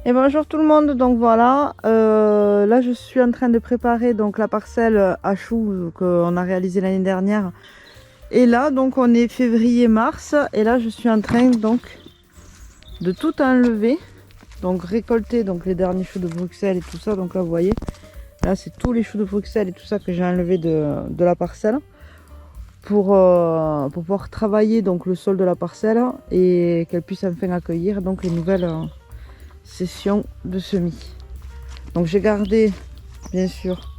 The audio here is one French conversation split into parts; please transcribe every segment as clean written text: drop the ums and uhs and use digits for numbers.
Et bonjour tout le monde, donc voilà, là je suis en train de préparer donc la parcelle à choux qu'on a réalisée l'année dernière. Et là donc on est février-mars et là je suis en train donc de tout enlever, donc récolter donc les derniers choux de Bruxelles et tout ça. Donc là vous voyez, là c'est tous les choux de Bruxelles et tout ça que j'ai enlevé de la parcelle pour pouvoir travailler donc le sol de la parcelle et qu'elle puisse enfin accueillir donc les nouvelles session de semis. Donc j'ai gardé bien sûr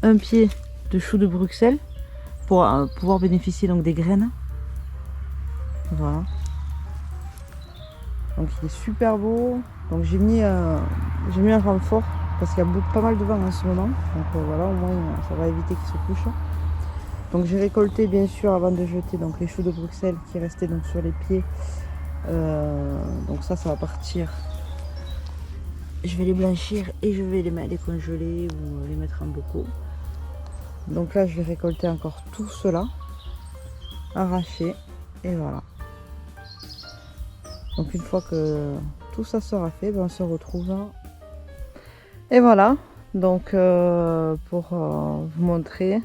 un pied de chou de Bruxelles pour pouvoir bénéficier donc des graines. Voilà. Donc il est super beau. Donc j'ai mis un renfort parce qu'il y a pas mal de vent en ce moment. Donc voilà, au moins ça va éviter qu'il se couche. Donc j'ai récolté bien sûr avant de jeter donc les choux de Bruxelles qui restaient donc sur les pieds. Donc ça va partir. Je vais les blanchir et je vais les congeler ou les mettre en bocaux. Donc là je vais récolter encore tout cela, arracher et voilà. Donc une fois que tout ça sera fait, on se retrouve. Et voilà, donc pour vous montrer,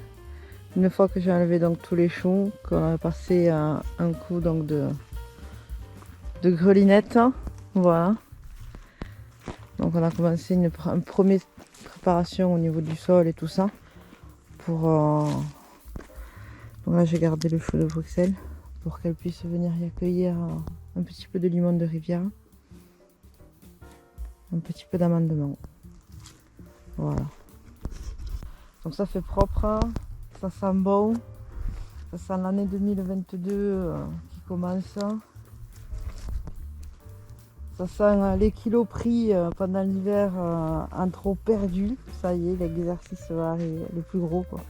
une fois que j'ai enlevé donc tous les choux, qu'on a passé un coup donc de grelinette, voilà. Donc on a commencé une première préparation au niveau du sol et tout ça. Pour donc là j'ai gardé le chou de Bruxelles pour qu'elle puisse venir y accueillir un petit peu de limon de rivière, un petit peu d'amendement. Voilà. Donc ça fait propre, ça sent bon, ça sent l'année 2022 qui commence. Ça sent les kilos pris pendant l'hiver en trop perdu. Ça y est, l'exercice va arriver, le plus gros quoi.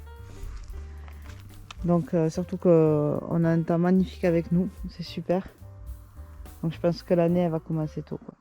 Donc surtout qu'on a un temps magnifique avec nous, c'est super. Donc je pense que l'année elle va commencer tôt quoi.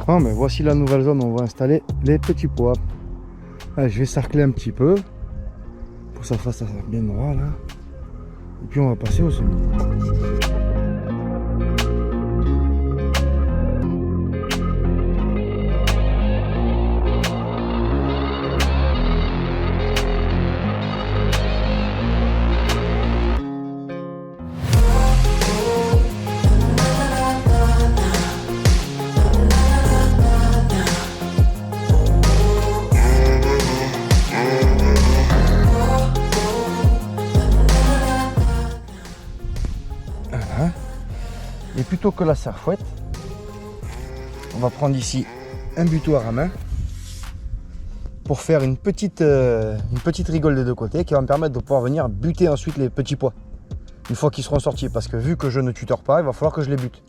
Bon, ben voici la nouvelle zone où on va installer les petits pois. Allez, je vais cercler un petit peu pour que ça fasse bien droit là. Et puis on va passer au semis. Et plutôt que la serfouette, on va prendre ici un butoir à main pour faire une petite rigole des deux côtés qui va me permettre de pouvoir venir buter ensuite les petits pois une fois qu'ils seront sortis, parce que vu que je ne tuteur pas, il va falloir que je les bute.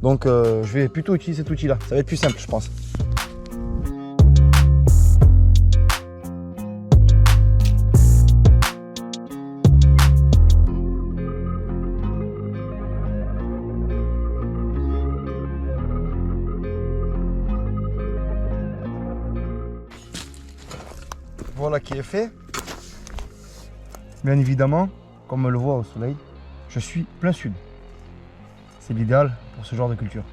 Donc je vais plutôt utiliser cet outil là, ça va être plus simple je pense. Voilà qui est fait. Bien évidemment, comme on le voit au soleil, je suis plein sud. C'est l'idéal pour ce genre de culture.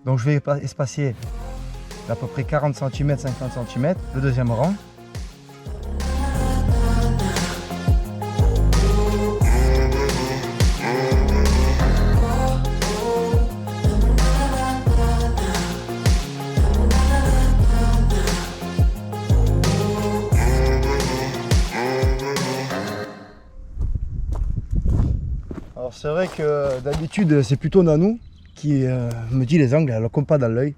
Donc je vais espacer d'à peu près 40 cm, 50 cm, le deuxième rang. Alors c'est vrai que d'habitude c'est plutôt Nanou qui me dit les angles, elle ne compte pas dans l'œil.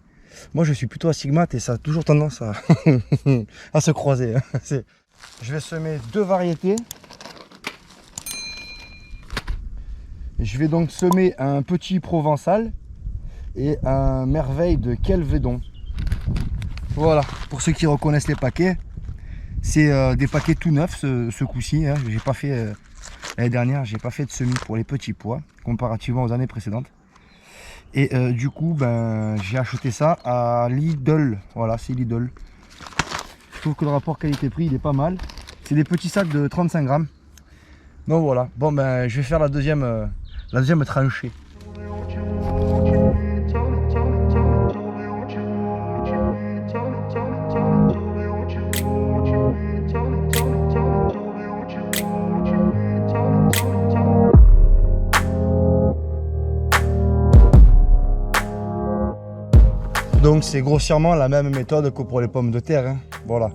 Moi je suis plutôt astigmate et ça a toujours tendance à, à se croiser. Je vais semer deux variétés. Je vais donc semer un petit provençal et un merveille de Kelvedon. Voilà, pour ceux qui reconnaissent les paquets, c'est des paquets tout neufs ce coup-ci. Hein. J'ai pas fait l'année dernière, j'ai pas fait de semis pour les petits pois comparativement aux années précédentes. Et du coup, ben, j'ai acheté ça à Lidl. Voilà, c'est Lidl. Je trouve que le rapport qualité-prix il est pas mal. C'est des petits sacs de 35 grammes. Donc voilà, bon ben je vais faire la deuxième tranchée. Donc c'est grossièrement la même méthode que pour les pommes de terre, hein. Voilà.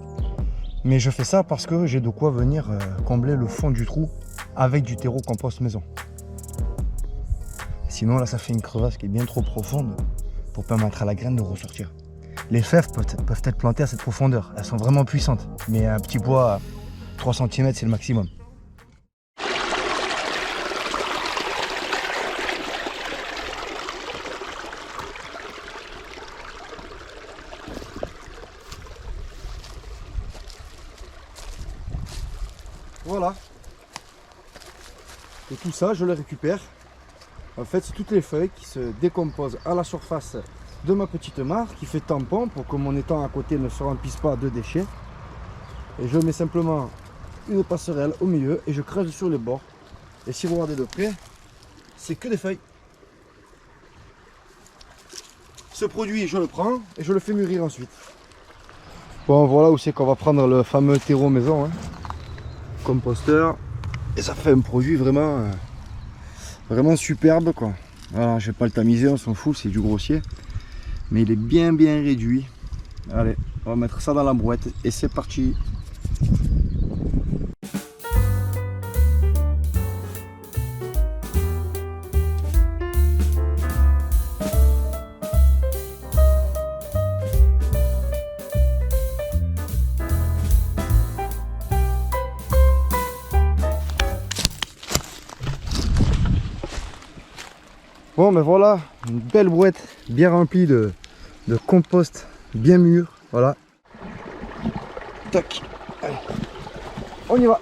Mais je fais ça parce que j'ai de quoi venir combler le fond du trou avec du terreau compost maison. Sinon là ça fait une crevasse qui est bien trop profonde pour permettre à la graine de ressortir. Les fèves peuvent être plantées à cette profondeur, elles sont vraiment puissantes. Mais un petit bois à 3 cm c'est le maximum. Voilà. Et tout ça, je le récupère. En fait, c'est toutes les feuilles qui se décomposent à la surface de ma petite mare, qui fait tampon pour que mon étang à côté ne se remplisse pas de déchets. Et je mets simplement une passerelle au milieu et je creuse sur les bords. Et si vous regardez de près, c'est que des feuilles. Ce produit, je le prends et je le fais mûrir ensuite. Bon, voilà où c'est qu'on va prendre le fameux terreau maison, hein. Composteur, et ça fait un produit vraiment vraiment superbe quoi. Voilà, je vais pas le tamiser, on s'en fout, c'est du grossier, mais il est bien réduit. Allez, on va mettre ça dans la brouette et c'est parti. Bon ben voilà, une belle brouette bien remplie de compost bien mûr, voilà. Tac, allez, on y va.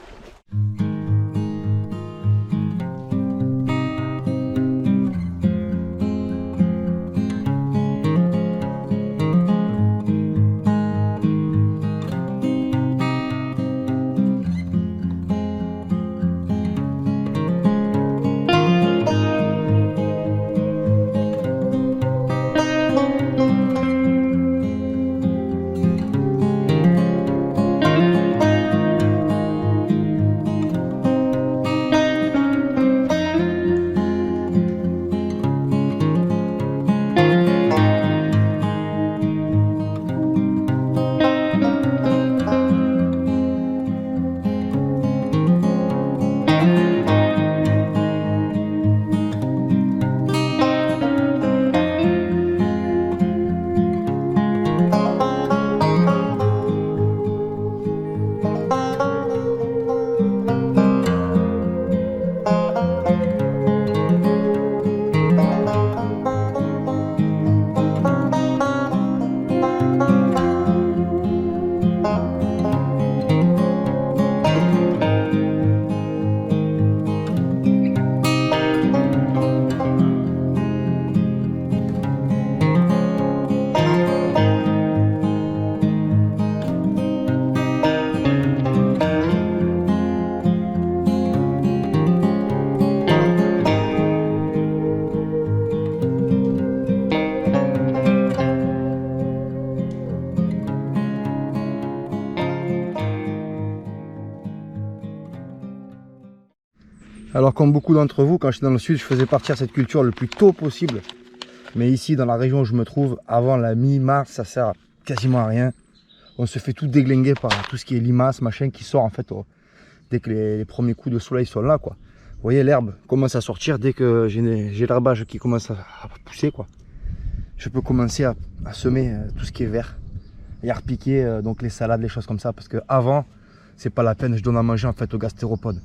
Alors comme beaucoup d'entre vous, quand j'étais dans le sud, je faisais partir cette culture le plus tôt possible. Mais ici, dans la région où je me trouve, avant la mi-mars, ça sert quasiment à rien. On se fait tout déglinguer par tout ce qui est limaces, machin, qui sort en fait dès que les premiers coups de soleil sont là, quoi. Vous voyez, l'herbe commence à sortir dès que j'ai l'herbage qui commence à pousser, quoi. Je peux commencer à semer tout ce qui est vert et à repiquer donc les salades, les choses comme ça, parce que avant, c'est pas la peine, je donne à manger en fait aux gastéropodes.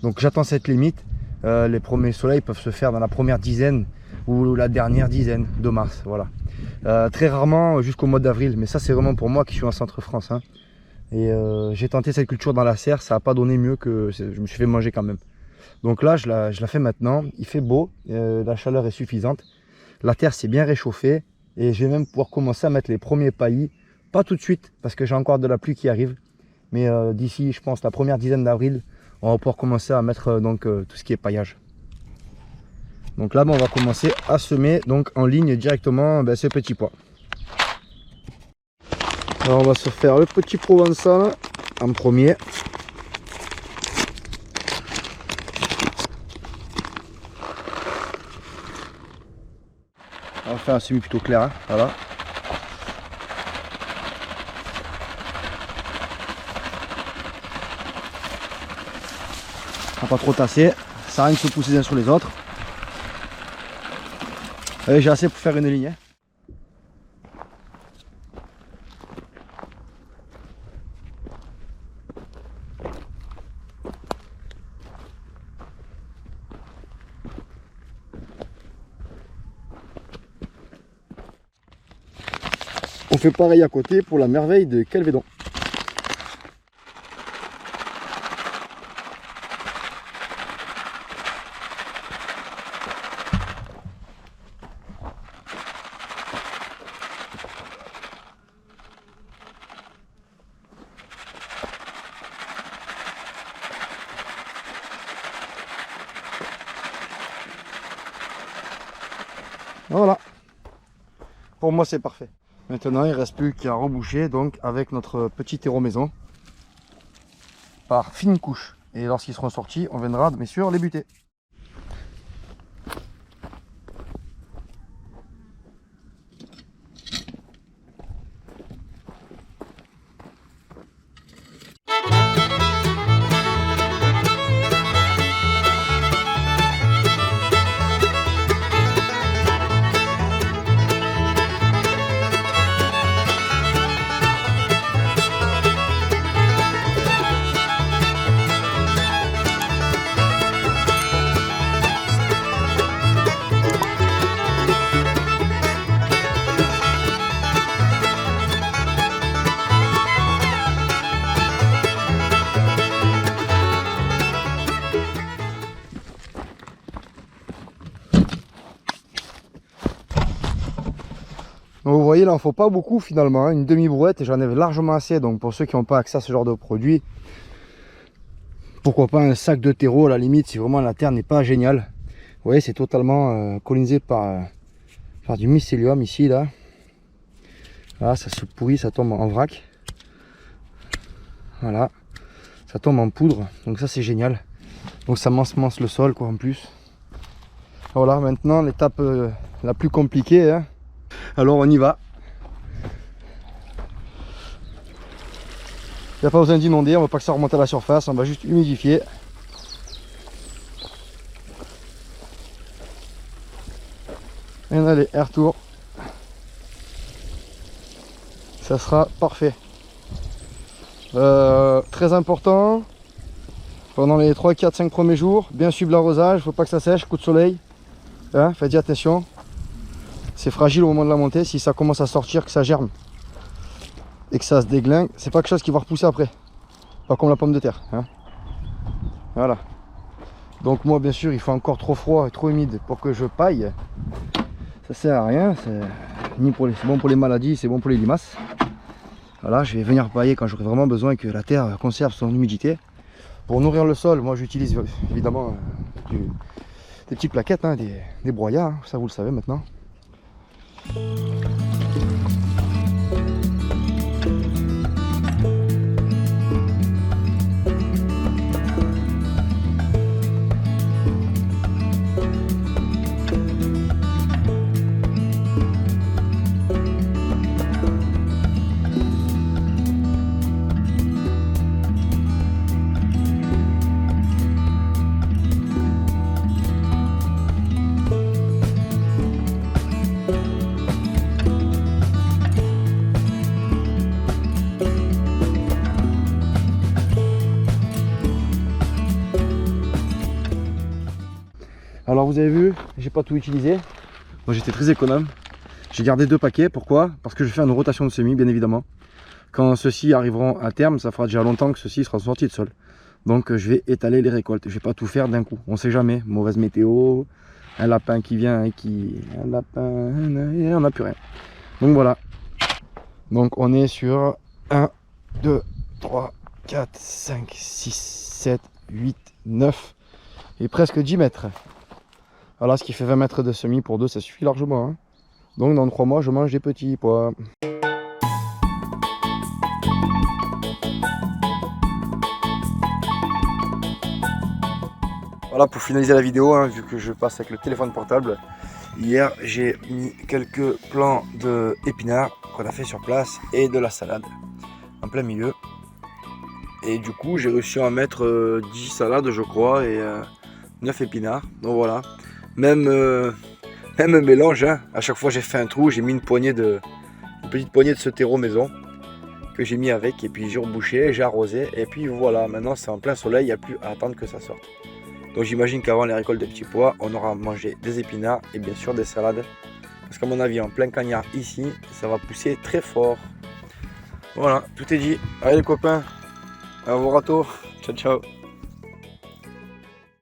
Donc j'attends cette limite. Les premiers soleils peuvent se faire dans la première dizaine ou la dernière dizaine de mars, voilà. Très rarement jusqu'au mois d'avril, mais ça c'est vraiment pour moi qui suis en centre-France, hein. Et j'ai tenté cette culture dans la serre, ça n'a pas donné mieux que je me suis fait manger quand même. Donc là je la fais maintenant, il fait beau, la chaleur est suffisante, la terre s'est bien réchauffée et je vais même pouvoir commencer à mettre les premiers paillis, pas tout de suite parce que j'ai encore de la pluie qui arrive, mais d'ici je pense la première dizaine d'avril, on va pouvoir commencer à mettre tout ce qui est paillage. Donc là on va commencer à semer donc en ligne directement ces petits pois. Alors on va se faire le petit provençal en premier. On va faire un semis plutôt clair, hein, voilà. On va pas trop tasser, ça sert à rien de se pousser les uns sur les autres. J'ai assez pour faire une ligne, hein. On fait pareil à côté pour la merveille de Kelvedon. Voilà. Pour moi c'est parfait. Maintenant, il ne reste plus qu'à reboucher donc avec notre petit terreau maison par fine couche. Et lorsqu'ils seront sortis, on viendra bien sûr les buter. Donc vous voyez, là, il ne faut pas beaucoup finalement, hein. Une demi-brouette et j'en ai largement assez. Donc pour ceux qui n'ont pas accès à ce genre de produit, pourquoi pas un sac de terreau à la limite si vraiment la terre n'est pas géniale. Vous voyez, c'est totalement colonisé par du mycélium ici, là. Là, ça se pourrit, ça tombe en vrac. Voilà, ça tombe en poudre. Donc ça, c'est génial. Donc ça m'ensemence le sol, quoi, en plus. Voilà, maintenant l'étape la plus compliquée, hein. Alors on y va. Il n'y a pas besoin d'inonder, on ne va pas que ça remonte à la surface, on va juste humidifier. Et allez, retour. Ça sera parfait. Très important, pendant les 3, 4, 5 premiers jours, bien suivre l'arrosage, il ne faut pas que ça sèche, coup de soleil. Hein, faites attention. C'est fragile au moment de la montée, si ça commence à sortir, que ça germe et que ça se déglingue, c'est pas quelque chose qui va repousser après. Pas comme la pomme de terre, hein. Voilà. Donc moi bien sûr il fait encore trop froid et trop humide pour que je paille. Ça sert à rien, c'est bon pour les maladies, c'est bon pour les limaces. Voilà, je vais venir pailler quand j'aurai vraiment besoin que la terre conserve son humidité. Pour nourrir le sol, moi j'utilise évidemment des petites plaquettes, hein, des broyats, hein, ça vous le savez maintenant. Alors vous avez vu, j'ai pas tout utilisé. Donc j'étais très économe. J'ai gardé 2 paquets, pourquoi? Parce que je vais faire une rotation de semis, bien évidemment. Quand ceux-ci arriveront à terme, ça fera déjà longtemps que ceux-ci seront sortis de sol. Donc je vais étaler les récoltes. Je vais pas tout faire d'un coup. On sait jamais. Mauvaise météo, un lapin qui vient et qui... Un lapin... Et on n'a plus rien. Donc voilà. Donc on est sur 1, 2, 3, 4, 5, 6, 7, 8, 9 et presque 10 mètres. Voilà, ce qui fait 20 mètres de semis pour 2, ça suffit largement. Hein. Donc dans 3 mois, je mange des petits pois. Voilà pour finaliser la vidéo, hein, vu que je passe avec le téléphone portable. Hier, j'ai mis quelques plants d'épinards qu'on a fait sur place et de la salade en plein milieu. Et du coup, j'ai réussi à en mettre 10 salades, je crois, et 9 épinards. Donc voilà, même mélange. Hein. À chaque fois, j'ai fait un trou, j'ai mis une petite poignée de ce terreau maison que j'ai mis avec, et puis j'ai rebouché, j'ai arrosé, et puis voilà. Maintenant, c'est en plein soleil, il n'y a plus à attendre que ça sorte. Donc j'imagine qu'avant les récoltes de petits pois, on aura mangé des épinards et bien sûr des salades. Parce qu'à mon avis, en plein cagnard ici, ça va pousser très fort. Voilà, tout est dit. Allez les copains, à vos râteaux. Ciao, ciao.